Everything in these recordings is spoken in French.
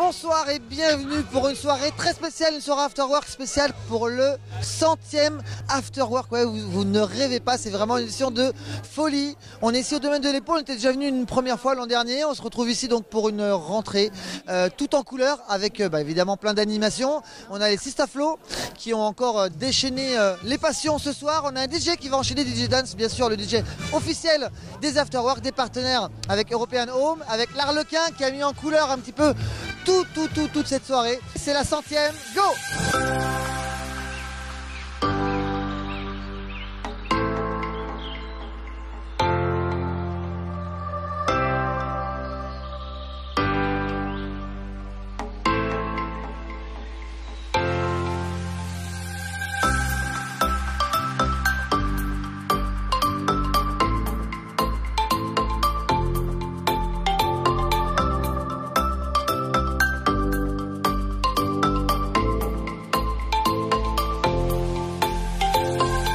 Bonsoir et bienvenue pour une soirée très spéciale, une soirée After Work spéciale pour le 100e After Work. Ouais, vous ne rêvez pas, c'est vraiment une édition de folie. On est ici au domaine de l'Épaule, on était déjà venu une première fois l'an dernier. On se retrouve ici donc pour une rentrée tout en couleur avec évidemment plein d'animations. On a les Sistaflo qui ont encore déchaîné les passions ce soir. On a un DJ qui va enchaîner DJ Dance, bien sûr, le DJ officiel des After Work, des partenaires avec European Home, avec l'Arlequin qui a mis en couleur un petit peu toute cette soirée. C'est la 100e, go!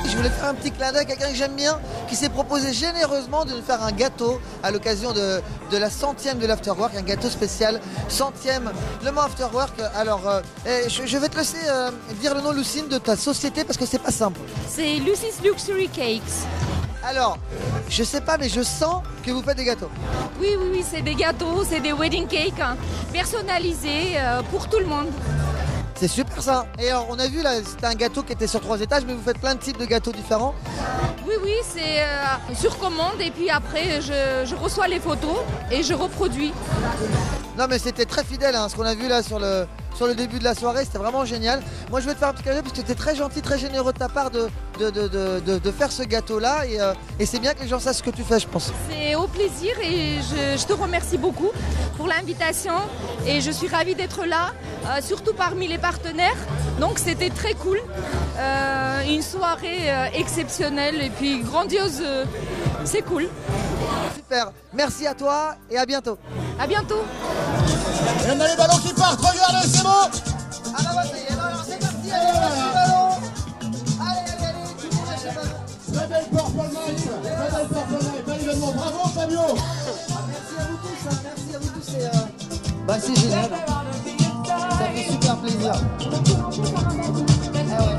Je voulais faire un petit clin d'œil à quelqu'un que j'aime bien, qui s'est proposé généreusement de nous faire un gâteau à l'occasion de la 100e de l'Afterwork, un gâteau spécial 100e Le Mans Afterwork. Alors, je vais te laisser dire le nom, Lucine, de ta société parce que c'est pas simple. C'est Lucy's Luxury Cakes. Alors, je sais pas, mais je sens que vous faites des gâteaux. Oui, c'est des gâteaux, c'est des wedding cakes personnalisés pour tout le monde. C'est super ça. Et alors, on a vu là, c'était un gâteau qui était sur 3 étages, mais vous faites plein de types de gâteaux différents. Oui, c'est sur commande et puis après je reçois les photos et je reproduis. Non mais c'était très fidèle, hein, ce qu'on a vu là sur le début de la soirée, c'était vraiment génial. Moi je vais te faire un petit cadeau parce que c'était très gentil, très généreux de ta part de faire ce gâteau là et c'est bien que les gens sachent ce que tu fais, je pense. C'est au plaisir et je te remercie beaucoup pour l'invitation et je suis ravie d'être là, surtout parmi les partenaires. Donc c'était très cool, une soirée exceptionnelle et puis grandiose, c'est cool. Super, merci à toi et à bientôt. À bientôt. Et on a les ballons qui partent, regardez, c'est bon. Ah bah ça y est, alors c'est parti, allez, on lâche le ballon. Allez, tout le monde lâche le ballon. Très belle performance, bel événement, bravo Fabio. Merci à vous tous, hein, merci à vous tous, c'est génial. Ça fait super plaisir. Ah ouais.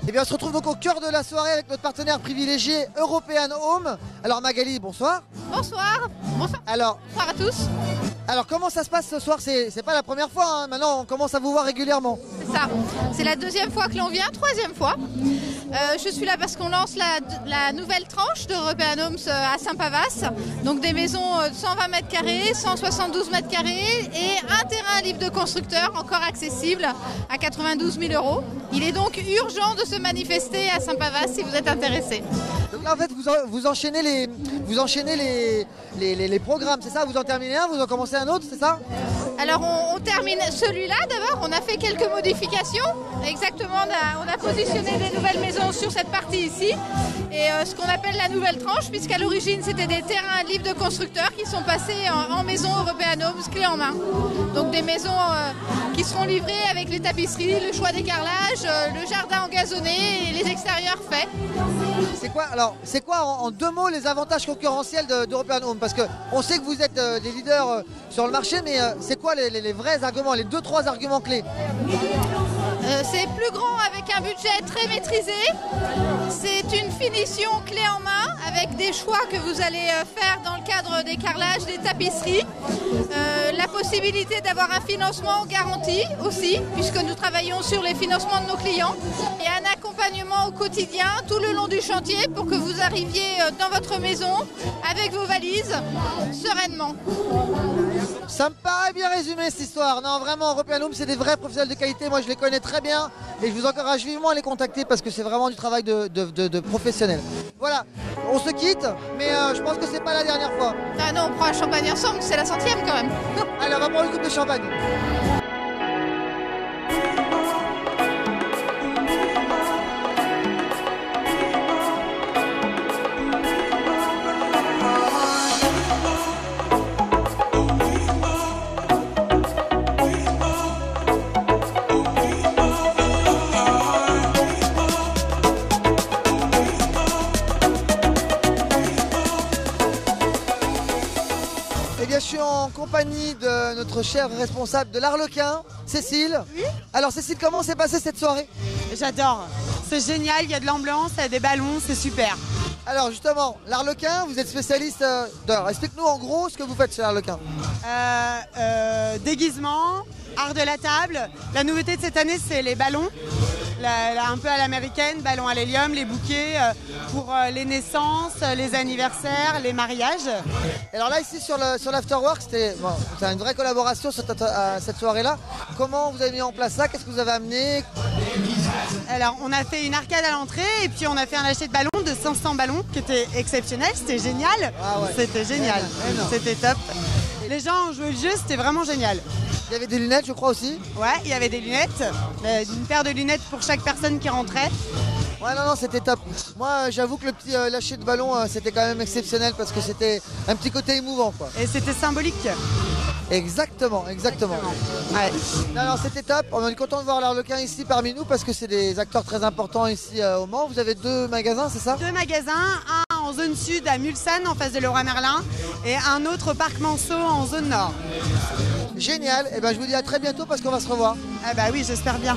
Eh bien, on se retrouve donc au cœur de la soirée avec notre partenaire privilégié European Home. Alors Magali, bonsoir. Bonsoir. Bonsoir. Alors Bonsoir à tous. Alors comment ça se passe ce soir? C'est pas la première fois, hein. Maintenant on commence à vous voir régulièrement. C'est ça. C'est la deuxième fois que l'on vient, troisième fois. Je suis là parce qu'on lance la nouvelle tranche d'European Homes à Saint-Pavas. Donc des maisons de 120 mètres carrés, 172 mètres carrés et un terrain libre de constructeur encore accessible à 92 000 €. Il est donc urgent de se manifester à Saint-Pavas si vous êtes intéressé. Donc là en fait vous enchaînez les programmes, c'est ça? Vous en terminez un, vous en commencez un autre, c'est ça? Alors on termine celui-là d'abord, on a fait quelques modifications. Exactement, on a positionné des nouvelles maisons sur cette partie ici. et ce qu'on appelle la nouvelle tranche, puisqu'à l'origine c'était des terrains libres de constructeurs qui sont passés en maison European Homes clé en main. Donc des maisons qui seront livrées avec les tapisseries, le choix des carrelages, le jardin engazonné et les extérieurs faits. C'est quoi en 2 mots les avantages concurrentiels d'European Home? Parce qu'on sait que vous êtes des leaders sur le marché, mais c'est quoi les vrais arguments, les 2-3 arguments clés? C'est plus grand avec un budget très maîtrisé. C'est une finition clé en main avec des choix que vous allez faire dans le cadre des carrelages, des tapisseries. La possibilité d'avoir un financement garanti aussi, puisque nous travaillons sur les financements de nos clients. Et un accompagnement au quotidien tout le long du chantier pour que vous arriviez dans votre maison avec vos valises sereinement. Ça me paraît bien résumé cette histoire. Non, vraiment, European Home, c'est des vrais professionnels de qualité. Moi, je les connais très bien et je vous encourage vivement à les contacter parce que c'est vraiment du travail de professionnels. Voilà, on se quitte, mais je pense que c'est pas la dernière fois. Ah non, on prend un champagne ensemble, c'est la 100e quand même. Allez, on va prendre une coupe de champagne. Je suis en compagnie de notre chère responsable de l'Arlequin, Cécile. Oui. Alors Cécile, comment s'est passée cette soirée? J'adore, c'est génial, il y a de l'ambiance, il y a des ballons, c'est super. Alors justement, l'Arlequin, vous êtes spécialiste explique-nous en gros ce que vous faites chez l'Arlequin. Déguisement, art de la table. La nouveauté de cette année, c'est les ballons. Un peu à l'américaine, ballons à l'hélium, les bouquets pour les naissances, les anniversaires, les mariages. Alors là, ici sur l'Afterwork, c'est une vraie collaboration cette soirée-là. Comment vous avez mis en place ça? Qu'est-ce que vous avez amené? Alors, on a fait une arcade à l'entrée et puis on a fait un achet de ballons de 500 ballons qui était exceptionnel, c'était génial. Ah ouais. C'était génial, c'était top. Les gens ont joué le jeu, c'était vraiment génial. Il y avait des lunettes, je crois aussi. Ouais, il y avait des lunettes, une paire de lunettes pour chaque personne qui rentrait. Ouais, non, c'était top. Moi, j'avoue que le petit lâcher de ballon, c'était quand même exceptionnel parce que c'était un petit côté émouvant, quoi. Et c'était symbolique. Exactement. Ouais. Non, c'était top. On est content de voir l'Arlequin ici parmi nous parce que c'est des acteurs très importants ici au Mans. Vous avez 2 magasins, c'est ça? 2 magasins, un en zone sud à Mulsanne en face de Leroy Merlin et un autre au Parc Manceau en zone nord. Génial, et je vous dis à très bientôt parce qu'on va se revoir. Ah bah oui, j'espère bien.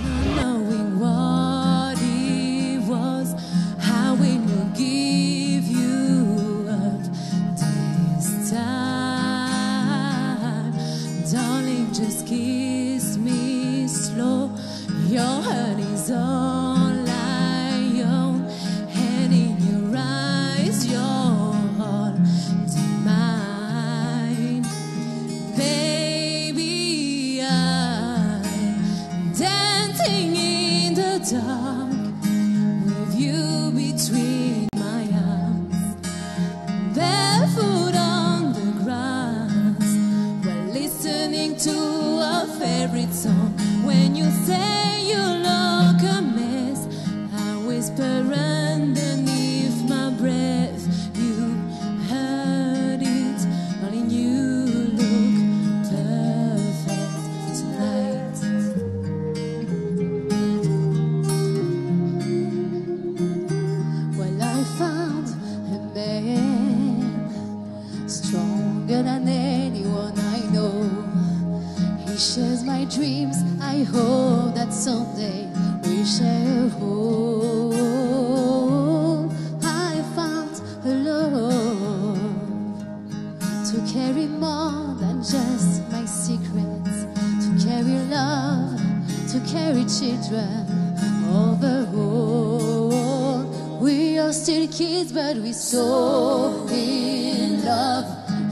Dark with you between my arms, barefoot on the grass, while listening to a favorite song. When you say you look a mess, I whisper underneath my breath. You heard it, darling. You look perfect tonight. Stronger than anyone I know. He shares my dreams. I hope that someday we share home. I found a love to carry more than just my secrets, to carry love, to carry children over home. We are still kids, but we're so in love,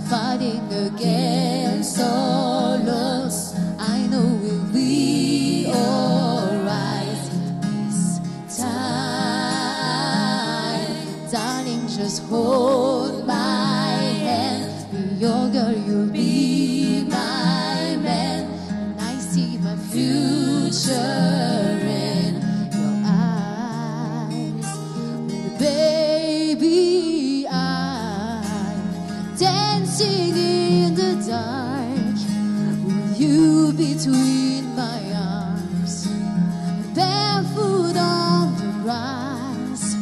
fighting against all odds. I know we'll be alright this time. Darling, just hold my hand. Be your girl, you'll be my man. And I see my future in your eyes, baby. I'm dancing in the dark with you between my arms, barefoot on the grass,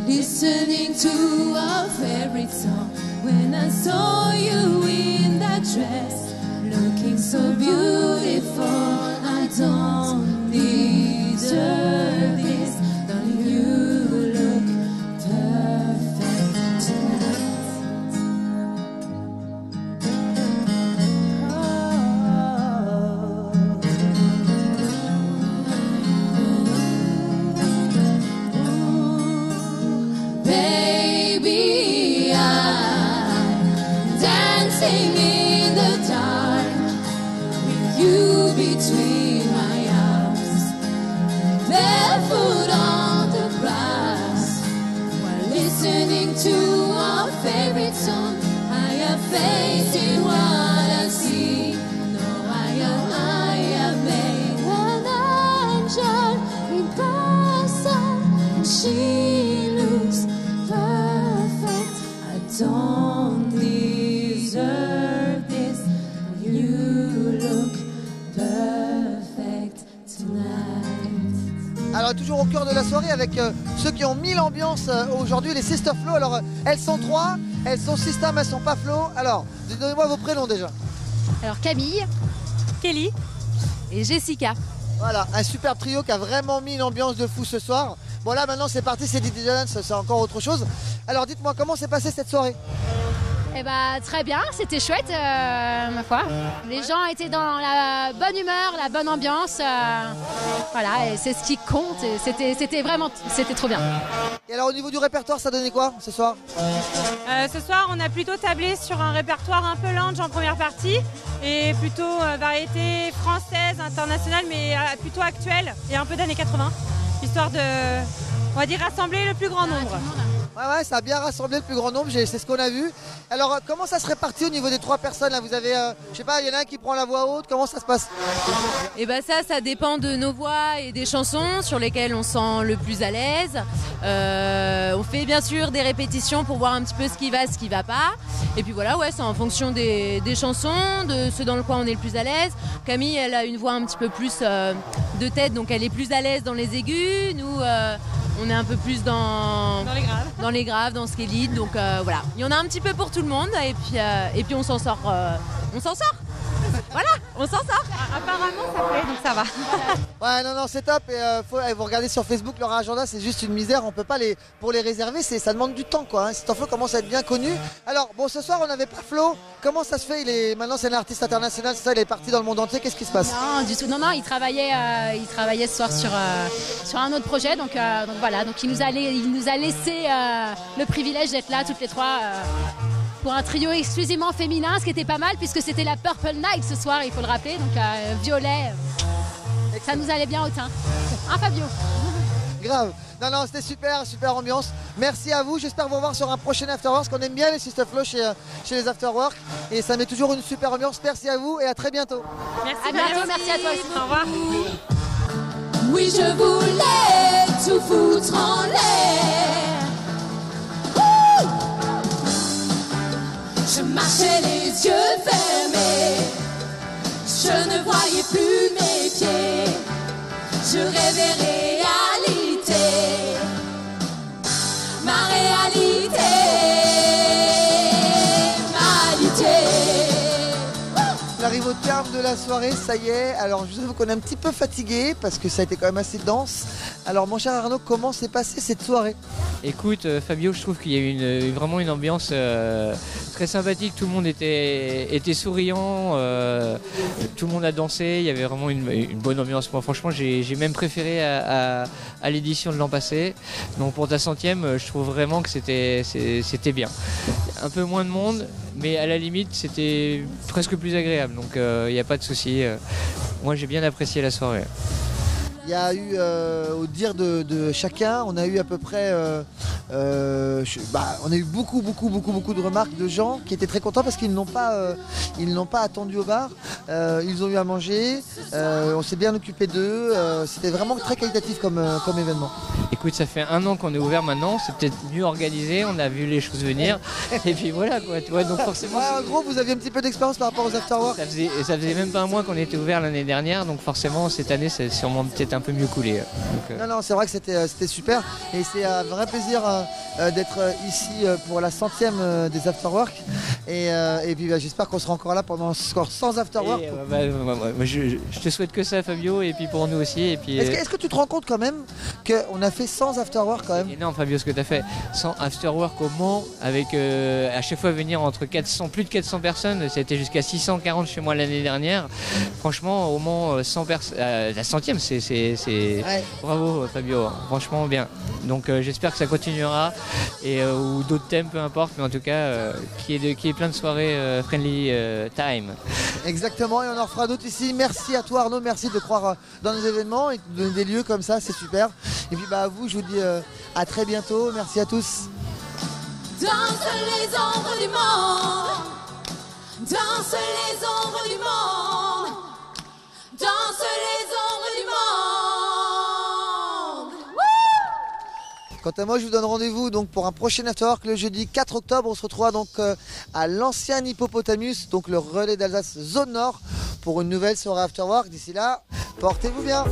listening to our favorite song. When I saw you in that dress, looking so beautiful, I don't deserve this. Don't you look perfect tonight? Baby, I'm dancing in the dark with you between my arms, barefoot on the grass, while listening to our favorite song. I have faith in what I see. No, I have made an angel in person, and she looks perfect. I don't deserve this. You look perfect tonight. Alors toujours au cœur de la soirée avec ceux qui ont mis l'ambiance aujourd'hui, les Sister Flo. Alors elles sont 3, elles sont Sister mais elles sont pas Flo. Alors donnez-moi vos prénoms déjà. Alors Camille, Kelly et Jessica. Voilà, un super trio qui a vraiment mis une ambiance de fou ce soir. Bon là maintenant c'est parti, c'est DJ Dance, c'est encore autre chose. Alors dites-moi comment s'est passée cette soirée? Eh bah très bien, c'était chouette ma foi. Les gens étaient dans la bonne humeur, la bonne ambiance. Voilà, et c'est ce qui compte. Et c'était trop bien. Et alors au niveau du répertoire, ça donnait quoi ce soir? Ce soir, on a plutôt tablé sur un répertoire un peu lounge en première partie et plutôt variété française, internationale, mais plutôt actuelle et un peu d'années 80, histoire de, on va dire, rassembler le plus grand nombre. Ouais, ça a bien rassemblé le plus grand nombre, c'est ce qu'on a vu. Alors comment ça se répartit au niveau des 3 personnes là? Vous avez, je sais pas, il y en a un qui prend la voix haute, comment ça se passe? Et bah ça dépend de nos voix et des chansons sur lesquelles on sent le plus à l'aise. On fait bien sûr des répétitions pour voir un petit peu ce qui va pas. Et puis voilà, ouais, c'est en fonction des chansons, de ce dans le quoi on est le plus à l'aise. Camille, elle a une voix un petit peu plus de tête, donc elle est plus à l'aise dans les aigus. Nous, on est un peu plus dans les graves, dans ce qui est lead. Donc voilà, il y en a un petit peu pour tout le monde et puis on s'en sort. Voilà, on s'en sort. Apparemment ça plaît, donc ça va. Ouais, non, c'est top. Et vous regardez sur Facebook leur agenda, c'est juste une misère. On peut pas pour les réserver, ça demande du temps quoi. Sister Flo commence à être bien connu. Alors bon, ce soir on n'avait pas Flo. Comment ça se fait? Maintenant c'est un artiste international, c'est ça, il est parti dans le monde entier. Qu'est-ce qui se passe? Non, du tout. Non, il travaillait ce soir sur un autre projet. Donc voilà, donc il nous a laissé le privilège d'être là toutes les 3. Pour un trio exclusivement féminin, ce qui était pas mal puisque c'était la Purple Night ce soir, il faut le rappeler, donc violet, ça nous allait bien au teint. Hein Fabio? Grave. Non, c'était super ambiance. Merci à vous, j'espère vous revoir sur un prochain Afterwork, parce qu'on aime bien les Sister Flo chez les Afterwork et ça met toujours une super ambiance. Merci à vous et à très bientôt. Merci, à bientôt, merci à toi aussi. Au revoir. Oui, je voulais tout foutre en l'air. Je marchais les yeux fermés, je ne voyais plus mes pieds, je rêvais réalité, ma réalité. On arrive au terme de la soirée, ça y est. Alors je vous qu'on est un petit peu fatigué parce que ça a été quand même assez dense. Alors mon cher Arnaud, comment s'est passée cette soirée? Écoute Fabio, je trouve qu'il y a eu vraiment une ambiance très sympathique, tout le monde était souriant, tout le monde a dansé, il y avait vraiment une bonne ambiance. Moi franchement j'ai même préféré à l'édition de l'an passé. Donc pour ta 100e, je trouve vraiment que c'était bien. Un peu moins de monde, mais à la limite c'était presque plus agréable, donc il n'y a pas de souci. Moi j'ai bien apprécié la soirée. Il y a eu, au dire de chacun, on a eu à peu près, on a eu beaucoup de remarques de gens qui étaient très contents parce qu'ils n'ont pas attendu au bar. Ils ont eu à manger, on s'est bien occupé d'eux. C'était vraiment très qualitatif comme événement. Écoute, ça fait 1 an qu'on est ouvert maintenant, c'est peut-être mieux organisé, on a vu les choses venir. Et puis voilà quoi, tu vois, donc forcément. Ouais, en gros, vous aviez un petit peu d'expérience par rapport aux afterworks. Ça faisait même pas un mois qu'on était ouvert l'année dernière, donc forcément cette année c'est sûrement peut-être un peu mieux coulé. Non, c'est vrai que c'était super et c'est un vrai plaisir d'être ici pour la 100e des afterworks et puis j'espère qu'on sera encore là pendant encore 100 afterworks. Je te souhaite que ça, Fabio, et puis pour nous aussi. Et puis, est-ce que tu te rends compte quand même qu'on a fait 100 afterworks quand même? C'est énorme, Fabio, ce que tu as fait. 100 afterworks au Mans avec à chaque fois venir entre 400, plus de 400 personnes, c'était jusqu'à 640 chez moi l'année dernière. Franchement, au Mans, 100 personnes, la 100e, c'est ouais. Bravo Fabio, franchement bien. Donc j'espère que ça continuera et ou d'autres thèmes, peu importe, mais en tout cas qu'il y ait plein de soirées friendly time. Exactement, et on en refera d'autres ici. Merci à toi Arnaud, merci de croire dans nos événements et de donner des lieux comme ça, c'est super. Et puis à vous, je vous dis à très bientôt, merci à tous. Danse les ombres du monde, danse les ombres du monde, danse les ombres du monde. Quant à moi, je vous donne rendez-vous donc pour un prochain afterwork le jeudi 4 octobre. On se retrouvera donc à l'ancien Hippopotamus, donc le relais d'Alsace zone nord, pour une nouvelle soirée afterwork. D'ici là, portez-vous bien.